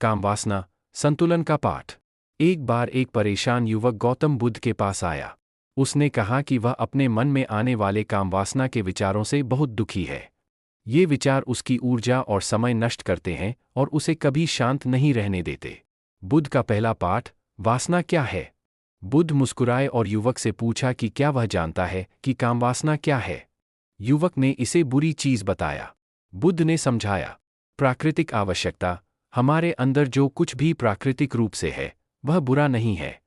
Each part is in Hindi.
कामवासना, संतुलन का पाठ। एक बार एक परेशान युवक गौतम बुद्ध के पास आया। उसने कहा कि वह अपने मन में आने वाले कामवासना के विचारों से बहुत दुखी है। ये विचार उसकी ऊर्जा और समय नष्ट करते हैं और उसे कभी शांत नहीं रहने देते। बुद्ध का पहला पाठ, वासना क्या है? बुद्ध मुस्कुराए और युवक से पूछा कि क्या वह जानता है कि कामवासना क्या है। युवक ने इसे बुरी चीज बताया। बुद्ध ने समझाया, प्राकृतिक आवश्यकता, हमारे अंदर जो कुछ भी प्राकृतिक रूप से है वह बुरा नहीं है।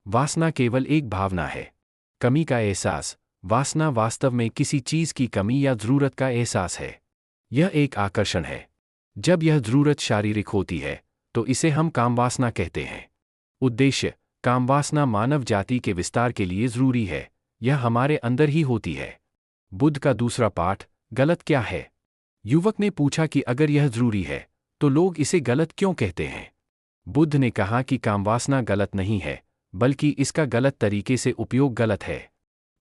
वासना केवल एक भावना है। कमी का एहसास, वासना वास्तव में किसी चीज की कमी या जरूरत का एहसास है। यह एक आकर्षण है। जब यह जरूरत शारीरिक होती है तो इसे हम कामवासना कहते हैं। उद्देश्य, कामवासना मानव जाति के विस्तार के लिए जरूरी है। यह हमारे अंदर ही होती है। बुद्ध का दूसरा पाठ, गलत क्या है? युवक ने पूछा कि अगर यह जरूरी है तो लोग इसे गलत क्यों कहते हैं। बुद्ध ने कहा कि कामवासना गलत नहीं है, बल्कि इसका गलत तरीके से उपयोग गलत है।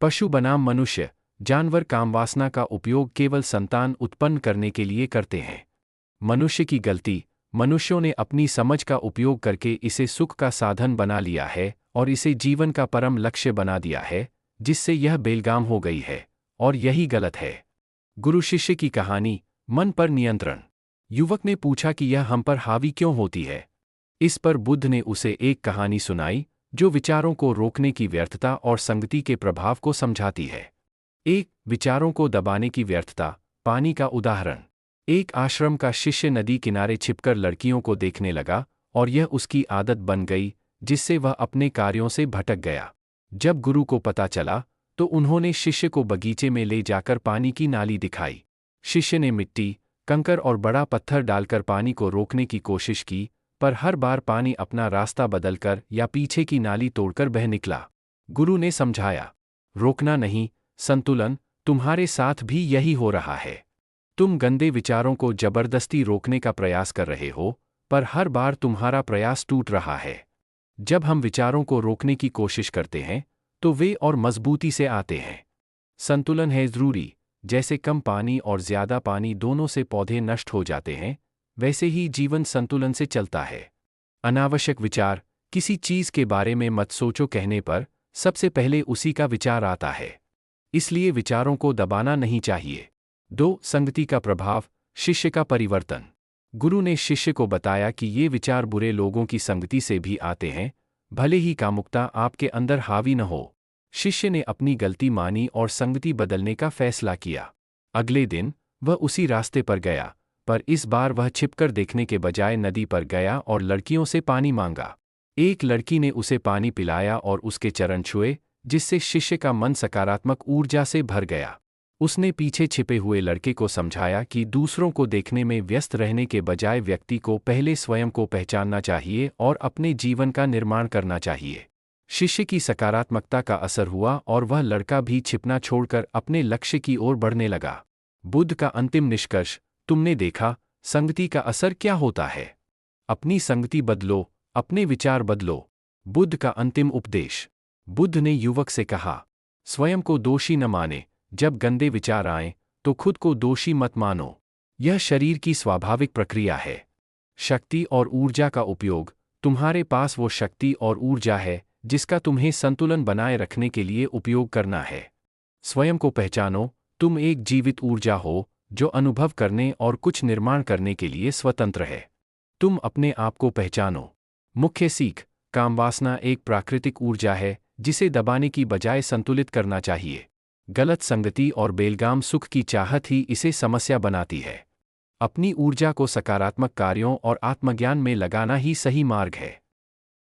पशु बनाम मनुष्य, जानवर कामवासना का उपयोग केवल संतान उत्पन्न करने के लिए करते हैं। मनुष्य की गलती, मनुष्यों ने अपनी समझ का उपयोग करके इसे सुख का साधन बना लिया है और इसे जीवन का परम लक्ष्य बना दिया है, जिससे यह बेलगाम हो गई है, और यही गलत है। गुरु शिष्य की कहानी, मन पर नियंत्रण। युवक ने पूछा कि यह हम पर हावी क्यों होती है। इस पर बुद्ध ने उसे एक कहानी सुनाई जो विचारों को रोकने की व्यर्थता और संगति के प्रभाव को समझाती है। एक, विचारों को दबाने की व्यर्थता, पानी का उदाहरण। एक आश्रम का शिष्य नदी किनारे छिपकर लड़कियों को देखने लगा और यह उसकी आदत बन गई, जिससे वह अपने कार्यों से भटक गया। जब गुरु को पता चला तो उन्होंने शिष्य को बगीचे में ले जाकर पानी की नाली दिखाई। शिष्य ने मिट्टी, कंकर और बड़ा पत्थर डालकर पानी को रोकने की कोशिश की, पर हर बार पानी अपना रास्ता बदलकर या पीछे की नाली तोड़कर बह निकला। गुरु ने समझाया, रोकना नहीं, संतुलन, तुम्हारे साथ भी यही हो रहा है। तुम गंदे विचारों को जबरदस्ती रोकने का प्रयास कर रहे हो, पर हर बार तुम्हारा प्रयास टूट रहा है। जब हम विचारों को रोकने की कोशिश करते हैं तो वे और मजबूती से आते हैं। संतुलन है जरूरी। जैसे कम पानी और ज्यादा पानी दोनों से पौधे नष्ट हो जाते हैं, वैसे ही जीवन संतुलन से चलता है। अनावश्यक विचार, किसी चीज के बारे में मत सोचो कहने पर सबसे पहले उसी का विचार आता है। इसलिए विचारों को दबाना नहीं चाहिए। 2, संगति का प्रभाव, शिष्य का परिवर्तन। गुरु ने शिष्य को बताया कि ये विचार बुरे लोगों की संगति से भी आते हैं, भले ही कामुकता आपके अंदर हावी न हो। शिष्य ने अपनी गलती मानी और संगति बदलने का फैसला किया। अगले दिन वह उसी रास्ते पर गया, पर इस बार वह छिपकर देखने के बजाय नदी पर गया और लड़कियों से पानी मांगा। एक लड़की ने उसे पानी पिलाया और उसके चरण छुए, जिससे शिष्य का मन सकारात्मक ऊर्जा से भर गया। उसने पीछे छिपे हुए लड़के को समझाया कि दूसरों को देखने में व्यस्त रहने के बजाय व्यक्ति को पहले स्वयं को पहचानना चाहिए और अपने जीवन का निर्माण करना चाहिए। शिष्य की सकारात्मकता का असर हुआ और वह लड़का भी छिपना छोड़कर अपने लक्ष्य की ओर बढ़ने लगा। बुद्ध का अंतिम निष्कर्ष, तुमने देखा, संगति का असर क्या होता है। अपनी संगति बदलो, अपने विचार बदलो। बुद्ध का अंतिम उपदेश। बुद्ध ने युवक से कहा, स्वयं को दोषी न माने। जब गंदे विचार आएं तो खुद को दोषी मत मानो। यह शरीर की स्वाभाविक प्रक्रिया है। शक्ति और ऊर्जा का उपयोग, तुम्हारे पास वो शक्ति और ऊर्जा है जिसका तुम्हें संतुलन बनाए रखने के लिए उपयोग करना है। स्वयं को पहचानो, तुम एक जीवित ऊर्जा हो जो अनुभव करने और कुछ निर्माण करने के लिए स्वतंत्र है। तुम अपने आप को पहचानो। मुख्य सीख, कामवासना एक प्राकृतिक ऊर्जा है जिसे दबाने की बजाय संतुलित करना चाहिए। गलत संगति और बेलगाम सुख की चाहत ही इसे समस्या बनाती है। अपनी ऊर्जा को सकारात्मक कार्यों और आत्मज्ञान में लगाना ही सही मार्ग है।